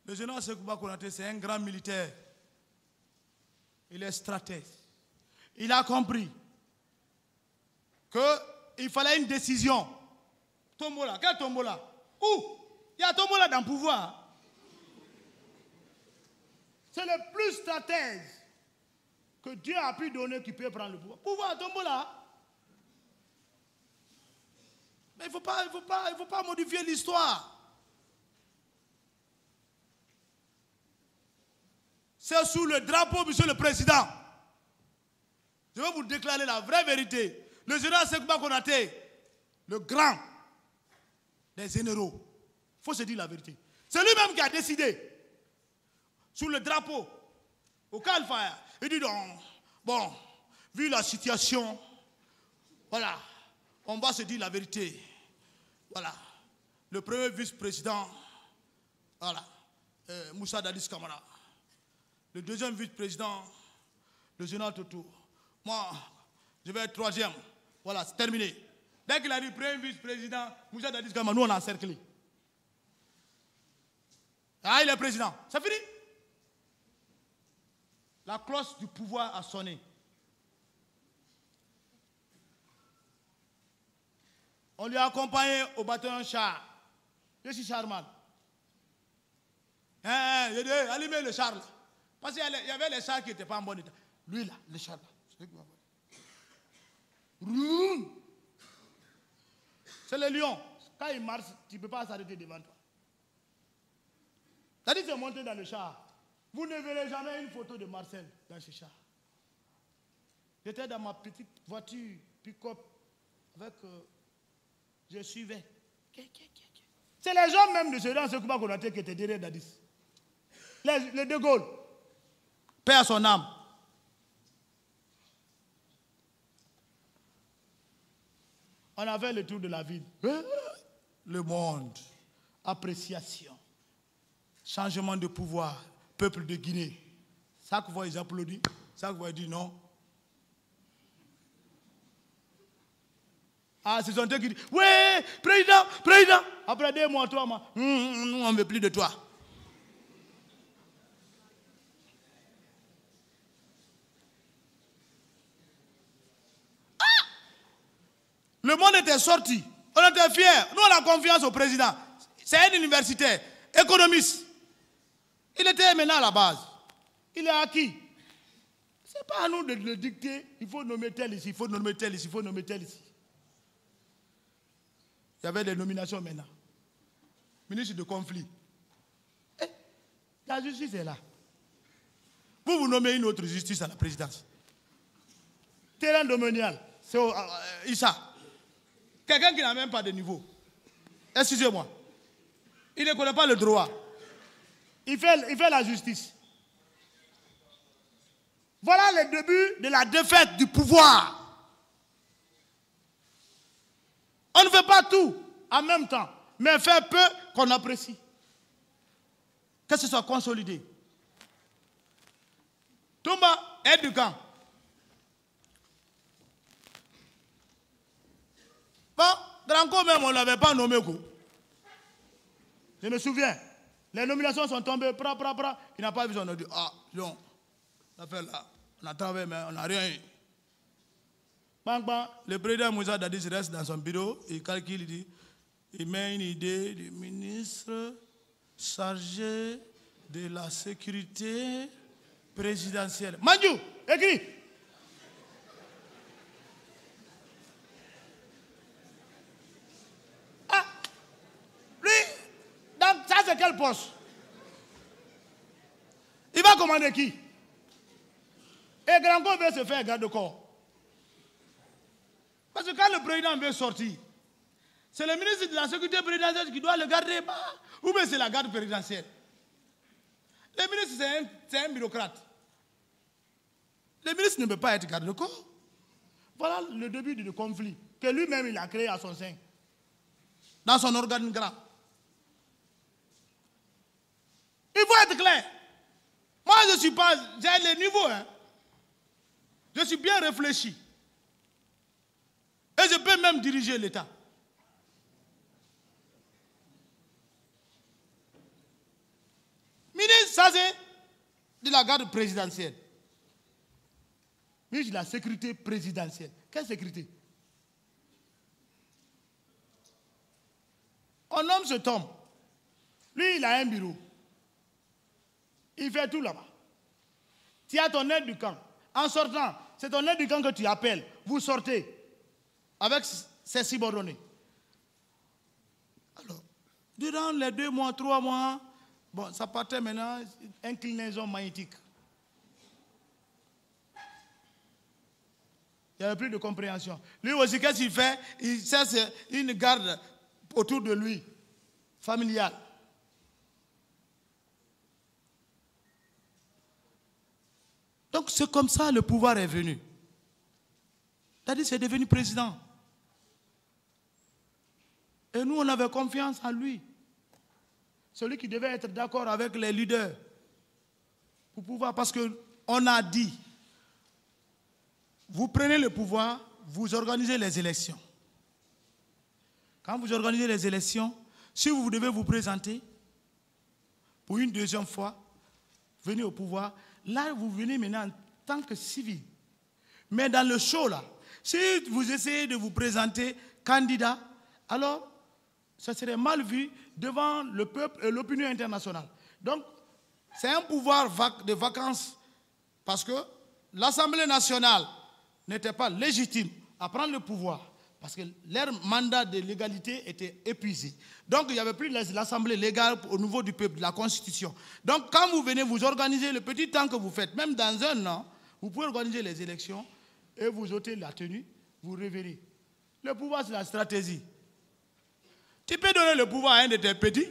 Le général Sekouba Konaté, c'est un grand militaire. Il est stratège. Il a compris qu'il fallait une décision. Tombola, quel tombola? Où? Il y a tombola dans le pouvoir. C'est le plus stratège que Dieu a pu donner qui peut prendre le pouvoir. Pouvoir, tombola. Mais il faut pas modifier l'histoire. C'est sous le drapeau, monsieur le président. Je vais vous déclarer la vraie vérité. Le général Sekouba Konaté, le grand des généraux, il faut se dire la vérité. C'est lui-même qui a décidé, sous le drapeau, au Calfire. Il dit donc, bon, vu la situation, voilà, on va se dire la vérité. Voilà, le premier vice-président, voilà, Moussa Dadis Kamara. Le deuxième vice-président, le général Toto. Moi, je vais être troisième. Voilà, c'est terminé. Dès qu'il a dit premier vice-président, Moussa Dadis Kamara, nous on a encerclé. Ah, il est président. C'est fini. La cloche du pouvoir a sonné. On lui a accompagné au bataillon char. Je suis charmant. J'ai dit, allumez le char là. Parce qu'il y avait les chars qui n'étaient pas en bon état. Lui là, le char là. C'est le lion. Quand il marche, tu ne peux pas s'arrêter devant toi. C'est-à-dire que c'est monté dans le char. Vous ne verrez jamais une photo de Marcel dans ce char. J'étais dans ma petite voiture, pick-up, avec... je suivais. C'est les gens même de ce général Sekouba Konaté qui étaient derrière Dadis. Les De Gaulle. Paix à son âme. On avait le tour de la ville. Le monde. Appréciation. Changement de pouvoir. Peuple de Guinée. Chaque fois ils applaudissent. Chaque fois ils disent non. Ah, c'est son qui dit, ouais, président. Après 2 mois, 3 mois, on ne veut plus de toi. Ah! Le monde était sorti. On était fiers. Nous, on a confiance au président. C'est un universitaire, économiste. Il était maintenant à la base. Il est acquis. Ce n'est pas à nous de le dicter. Il faut nommer tel ici, il faut nommer tel ici, il faut nommer tel ici. Il y avait des nominations maintenant. Ministre de conflit. La justice est là. Vous nommez une autre justice à la présidence. Terrain domanial, c'est Issa. Quelqu'un qui n'a même pas de niveau. Excusez-moi. Il ne connaît pas le droit. Il fait la justice. Voilà le début de la défaite du pouvoir. On ne fait pas tout en même temps, mais faire peu qu'on apprécie. Que ce soit consolidé. Toumba est du camp. Bon, Dranko même, on ne l'avait pas nommé. Je me souviens. Les nominations sont tombées, il n'a pas vu, on a dit, ah, non, l'affaire là, on a travaillé, mais on n'a rien eu. Le président Moussa Dadis reste dans son bureau, il calcule, il dit, il met une idée du ministre chargé de la sécurité présidentielle. Mandjou, écris. Ah, lui, ça c'est quel poste? Il va commander qui? Et Granco veut se faire garde-corps. Parce que quand le président veut sortir, c'est le ministre de la sécurité présidentielle qui doit le garder, ou bien c'est la garde présidentielle. Le ministre, c'est un bureaucrate. Le ministre ne peut pas être garde-corps. Voilà le début du conflit que lui-même il a créé à son sein, dans son organigramme. Il faut être clair. Moi, je ne suis pas, j'ai les niveaux. Hein. Je suis bien réfléchi. Et je peux même diriger l'État. la garde présidentielle. Ministre de la sécurité présidentielle. Quelle sécurité? On nomme cet homme. Lui, il a un bureau. Il fait tout là-bas. Tu as ton aide du camp. En sortant, c'est ton aide du camp que tu appelles. Vous sortez avec ses subordonnés. Alors, durant les 2 mois, 3 mois, bon, ça partait maintenant, inclinaison magnétique. Il n'y avait plus de compréhension. Lui aussi, qu'est-ce qu'il fait? Il cherche une garde autour de lui, familiale. Donc c'est comme ça le pouvoir est venu. C'est-à-dire c'est devenu président. Et nous, on avait confiance en lui. Celui qui devait être d'accord avec les leaders. Pour pouvoir, parce qu'on a dit, vous prenez le pouvoir, vous organisez les élections. Quand vous organisez les élections, si vous devez vous présenter pour une deuxième fois, venez au pouvoir, là vous venez maintenant en tant que civil. Mais dans le show là, si vous essayez de vous présenter candidat, alors ça serait mal vu devant le peuple et l'opinion internationale. Donc, c'est un pouvoir de vacances parce que l'Assemblée nationale n'était pas légitime à prendre le pouvoir parce que leur mandat de légalité était épuisé. Donc, il n'y avait plus l'Assemblée légale au niveau du peuple, de la Constitution. Donc, quand vous venez vous organiser le petit temps que vous faites, même dans un an, vous pouvez organiser les élections et vous ôtez la tenue, vous reverrez. Le pouvoir, c'est la stratégie. Tu peux donner le pouvoir à un de tes petits.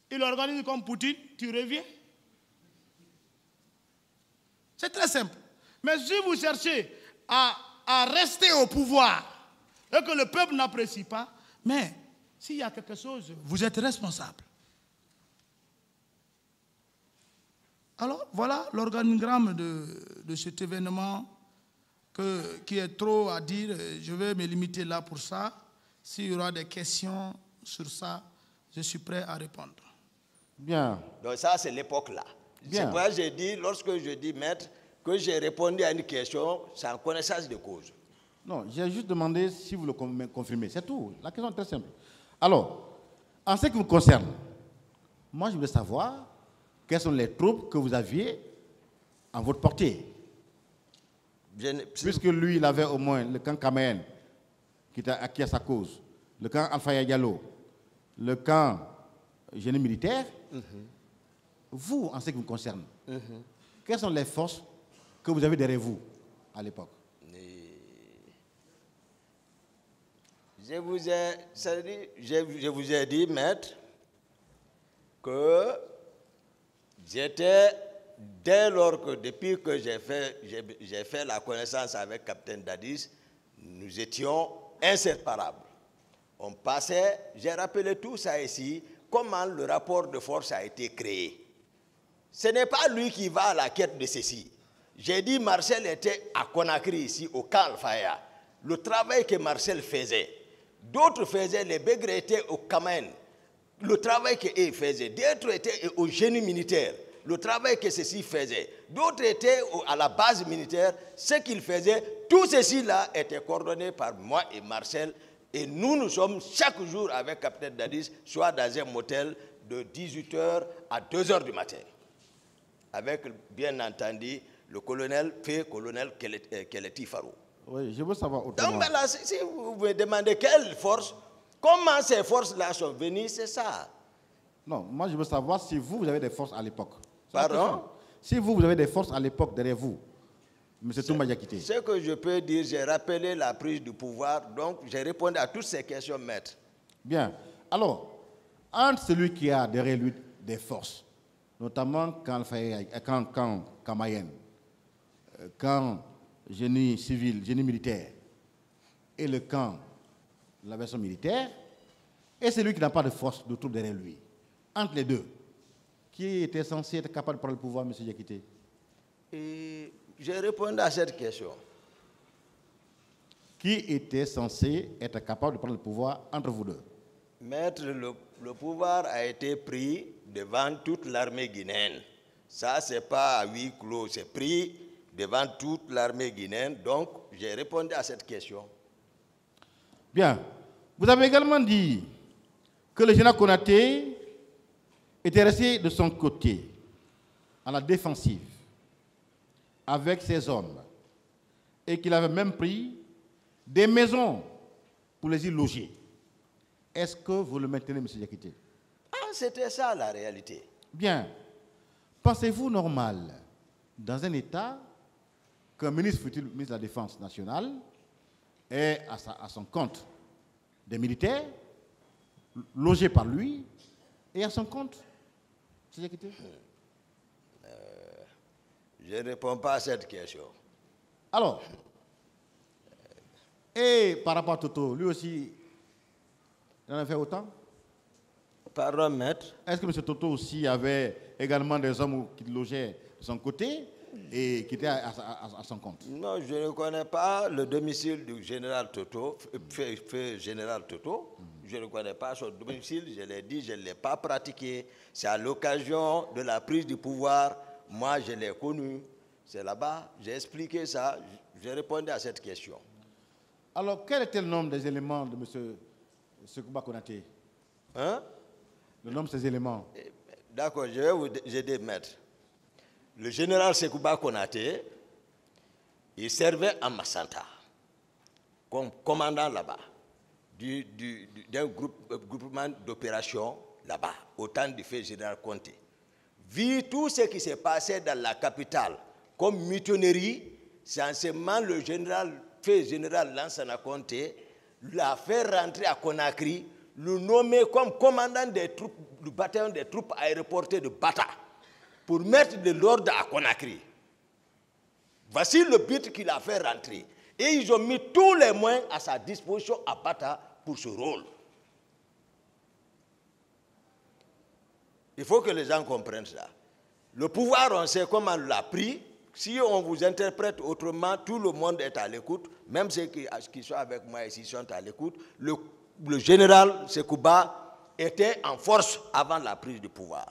Il organise comme Poutine, tu reviens. C'est très simple. Mais si vous cherchez à rester au pouvoir et que le peuple n'apprécie pas, mais s'il y a quelque chose, vous êtes responsable. Alors, voilà l'organigramme de cet événement qui est trop à dire. Je vais me limiter là pour ça. S'il y aura des questions sur ça, je suis prêt à répondre. Bien. Donc ça, c'est l'époque là. C'est pourquoi j'ai dit, lorsque je dis maître, que j'ai répondu à une question sans connaissance de cause. Non, j'ai juste demandé si vous le confirmez. C'est tout. La question est très simple. Alors, en ce qui vous concerne, moi je voulais savoir quelles sont les troupes que vous aviez en votre portée. Puisque lui, il avait au moins le camp Kamen, qui était acquis à sa cause, le camp Alpha Diallo, le camp génie militaire. Vous, en ce qui vous concerne, quelles sont les forces que vous avez derrière vous à l'époque? Je vous ai dit, maître, que j'étais, dès lors que, depuis que j'ai fait la connaissance avec Capitaine Dadis, nous étions inséparables. On passait, j'ai rappelé tout ça ici, comment le rapport de force a été créé. Ce n'est pas lui qui va à la quête de ceci. J'ai dit Marcel était à Conakry ici, au camp Al-Faya. Le travail que Marcel faisait, d'autres faisaient, les Bègres étaient au Kamen. Le travail qu'ils faisaient, d'autres étaient au génie militaire. Le travail que ceci faisait, d'autres étaient à la base militaire. Ce qu'ils faisaient, tout ceci là était coordonné par moi et Marcel. Et nous sommes chaque jour avec Capitaine Dadis, soit dans un motel de 18h à 2h du matin. Avec, bien entendu, le colonel Keleti Faro. Oui, je veux savoir autrement. Donc, là, si vous me demandez quelle force, comment ces forces-là sont venues, c'est ça. Non, moi je veux savoir si vous avez des forces à l'époque. Pardon? Si vous avez des forces à l'époque derrière vous, M. Toumba Diakité. Ce que je peux dire, j'ai rappelé la prise du pouvoir, donc j'ai répondu à toutes ces questions, maître. Bien. Alors, entre celui qui a derrière lui des forces, notamment quand Kamayen, quand génie civil, génie militaire, et le camp, la version militaire, et celui qui n'a pas de force de troupe derrière lui, entre les deux, qui était censé être capable de prendre le pouvoir, M. Diakité? Et j'ai répondu à cette question. Qui était censé être capable de prendre le pouvoir entre vous deux? Maître, le pouvoir a été pris devant toute l'armée guinéenne. Ça, c'est pas à huis clos, c'est pris devant toute l'armée guinéenne. Donc, j'ai répondu à cette question. Bien. Vous avez également dit que le général Konaté était resté de son côté, à la défensive, avec ses hommes, et qu'il avait même pris des maisons pour les y loger. Est-ce que vous le maintenez, M. Diakité? Ah, c'était ça la réalité. Bien. Pensez-vous normal, dans un État, qu'un ministre, futur ministre de la Défense nationale, ait à son compte des militaires, logés par lui, et à son compte? M. Diakité? Je ne réponds pas à cette question. Alors, et par rapport à Toto, lui aussi, il en a fait autant? Pardon, maître? Est-ce que M. Toto aussi avait également des hommes qui logeaient de son côté et qui étaient à son compte? Non, je ne connais pas le domicile du général Toto, fait général Toto. Je ne connais pas son domicile, je l'ai dit, je ne l'ai pas pratiqué. C'est à l'occasion de la prise du pouvoir, moi je l'ai connu. C'est là-bas, j'ai expliqué ça, j'ai répondu à cette question. Alors, quel était le nombre des éléments de M. Sekouba Konaté? Hein? Le nombre de ces éléments? D'accord, je vais vous aider, maître. Le général Sekouba Konaté, il servait à Massanta, comme commandant là-bas, d'un groupement d'opérations là-bas, au temps du fait général Conté. Vu tout ce qui s'est passé dans la capitale, comme mutinerie, c'est en ce moment le fait général Lansana Conté l'a fait rentrer à Conakry, le nommer comme commandant des troupes, du bataillon des troupes aéroportées de Bata, pour mettre de l'ordre à Conakry. Voici le but qu'il a fait rentrer. Et ils ont mis tous les moyens à sa disposition à Bata pour ce rôle. Il faut que les gens comprennent ça. Le pouvoir, on sait comment on l'a pris. Si on vous interprète autrement, tout le monde est à l'écoute. Même ceux qui sont avec moi ici sont à l'écoute. Le général Sekouba était en force avant la prise du pouvoir.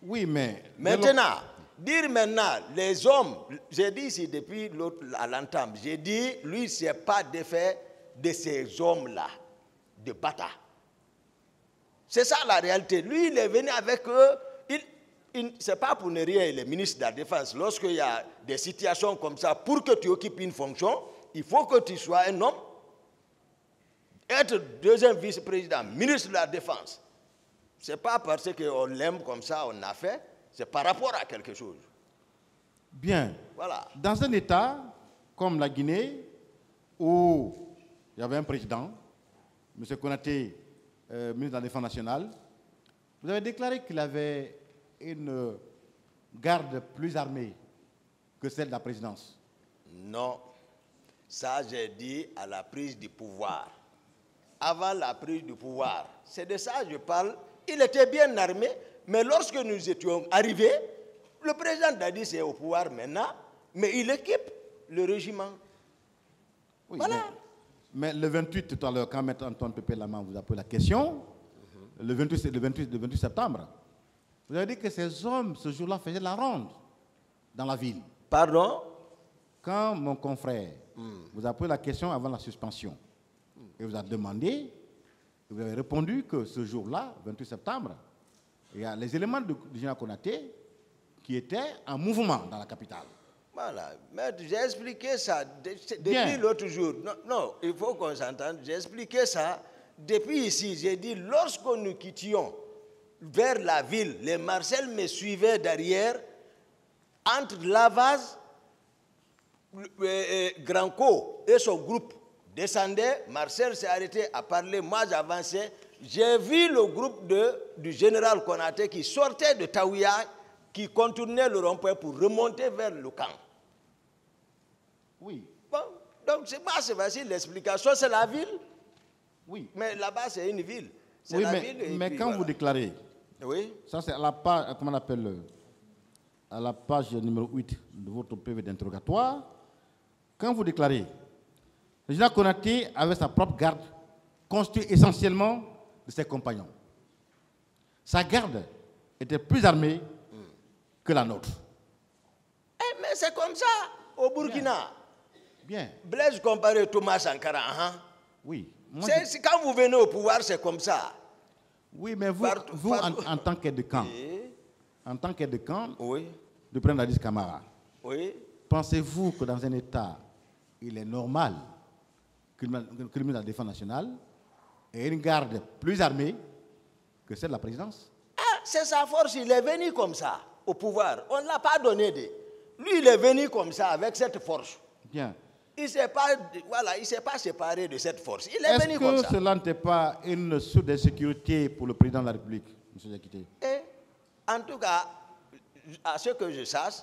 Oui, mais... Maintenant, les hommes, j'ai dit ici depuis à l'entame, j'ai dit, lui, ce n'est pas défait de ces hommes-là, de Bata. C'est ça la réalité. Lui, il est venu avec eux. Ce n'est pas pour ne rien, il est ministre de la Défense. Lorsqu'il y a des situations comme ça, pour que tu occupes une fonction, il faut que tu sois un homme. Être deuxième vice-président, ministre de la Défense, ce n'est pas parce qu'on l'aime comme ça, on a fait, c'est par rapport à quelque chose. Bien. Voilà. Dans un État comme la Guinée, où il y avait un président, M. Konaté, ministre de la Défense nationale, vous avez déclaré qu'il avait une garde plus armée que celle de la présidence. Non. Ça, j'ai dit à la prise du pouvoir. Avant la prise du pouvoir, c'est de ça que je parle. Il était bien armé, mais lorsque nous étions arrivés, le président Dadis est au pouvoir maintenant, mais il équipe le régiment. Oui, voilà. Mais le 28, tout à l'heure, quand M. Antoine Pépé Lama vous a posé la question, le 28 septembre, vous avez dit que ces hommes, ce jour-là, faisaient la ronde dans la ville. Pardon? Quand mon confrère vous a posé la question avant la suspension, et vous a demandé, vous avez répondu que ce jour-là, 28 septembre, il y a les éléments du général Konaté qui étaient en mouvement dans la capitale. Voilà. Mais j'ai expliqué ça depuis l'autre jour. Non, il faut qu'on s'entende. J'ai expliqué ça depuis ici. J'ai dit, lorsque nous quittions vers la ville, les Marcel me suivaient derrière, entre Lavaz, Granco et son groupe descendaient. Marcel s'est arrêté à parler, moi j'avançais. J'ai vu le groupe du général Konaté qui sortait de Taouia, qui contournait le rond-point pour remonter vers le camp. Oui. Bon, donc c'est facile, l'explication, c'est la ville. Oui. Mais là-bas, c'est une ville. Oui, mais quand vous déclarez, oui. Ça c'est à la page, comment on appelle, à la page numéro 8 de votre PV d'interrogatoire, quand vous déclarez, le général Konaté avait sa propre garde, constituée essentiellement de ses compagnons. Sa garde était plus armée que la nôtre. Mais c'est comme ça au Burkina. Bien. Blaise comparé Thomas Sankara. Hein? Oui. Quand vous venez au pouvoir, c'est comme ça. Oui, mais vous, en tant qu'aide de camp, oui. de prendre Dadis Camara, oui. pensez-vous que dans un État, il est normal que le ministre de la Défense nationale ait une garde plus armée que celle de la présidence? Ah, c'est sa force, il est venu comme ça au pouvoir. On ne l'a pas donné. Lui, il est venu comme ça avec cette force. Bien. Il ne s'est pas séparé de cette force. Il est venu comme ça. Est-ce que cela n'était pas une source d'insécurité pour le président de la République, M. Diakité? En tout cas, à ce que je sache,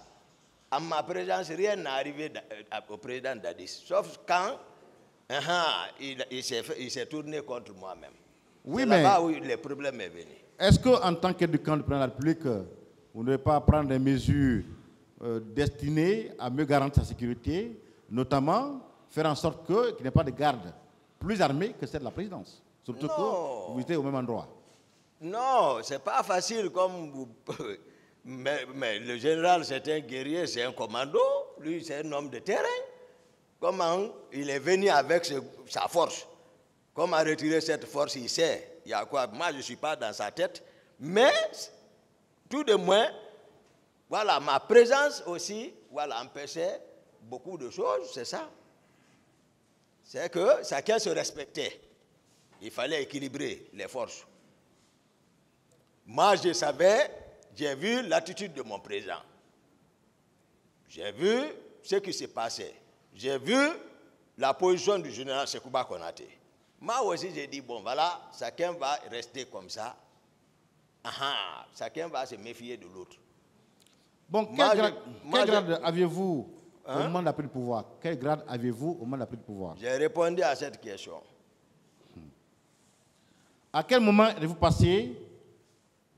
à ma présence, rien n'est arrivé au président Dadis. Sauf quand il s'est tourné contre moi-même. Oui, c'est mais là-bas où le problème est venu. Est-ce qu'en tant qu'aide de camp du président de la République, vous ne devez pas prendre des mesures destinées à mieux garantir sa sécurité, notamment faire en sorte qu'il n'y êt pas de garde plus armée que celle de la présidence, surtout que vous êtes au même endroit? Non, ce n'est pas facile comme vous... mais le général, c'est un guerrier, c'est un commando, lui, c'est un homme de terrain. Comment il est venu avec sa force? Comment retirer cette force? Il sait. Il y a quoi? Moi, je ne suis pas dans sa tête, mais tout de moins, voilà, ma présence aussi, voilà, empêchait beaucoup de choses, c'est ça. C'est que chacun se respectait. Il fallait équilibrer les forces. Moi, je savais, j'ai vu l'attitude de mon président. J'ai vu ce qui s'est passé. J'ai vu la position du général Sekouba Konaté. Moi aussi, j'ai dit, bon, voilà, chacun va rester comme ça. Chacun va se méfier de l'autre. Bon, quel grade aviez-vous au moment de la prise de pouvoir? Quel grade aviez-vous au moment de la prise de pouvoir? J'ai répondu à cette question. À quel moment êtes-vous passé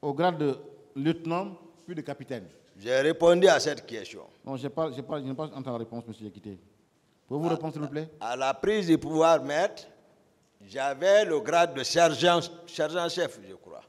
au grade de lieutenant puis de capitaine? J'ai répondu à cette question. Non, je n'ai pas entendu la réponse, M. Diakité. Pouvez-vous répondre, s'il vous plaît? À la prise du pouvoir, maître, j'avais le grade de sergent-chef, je crois.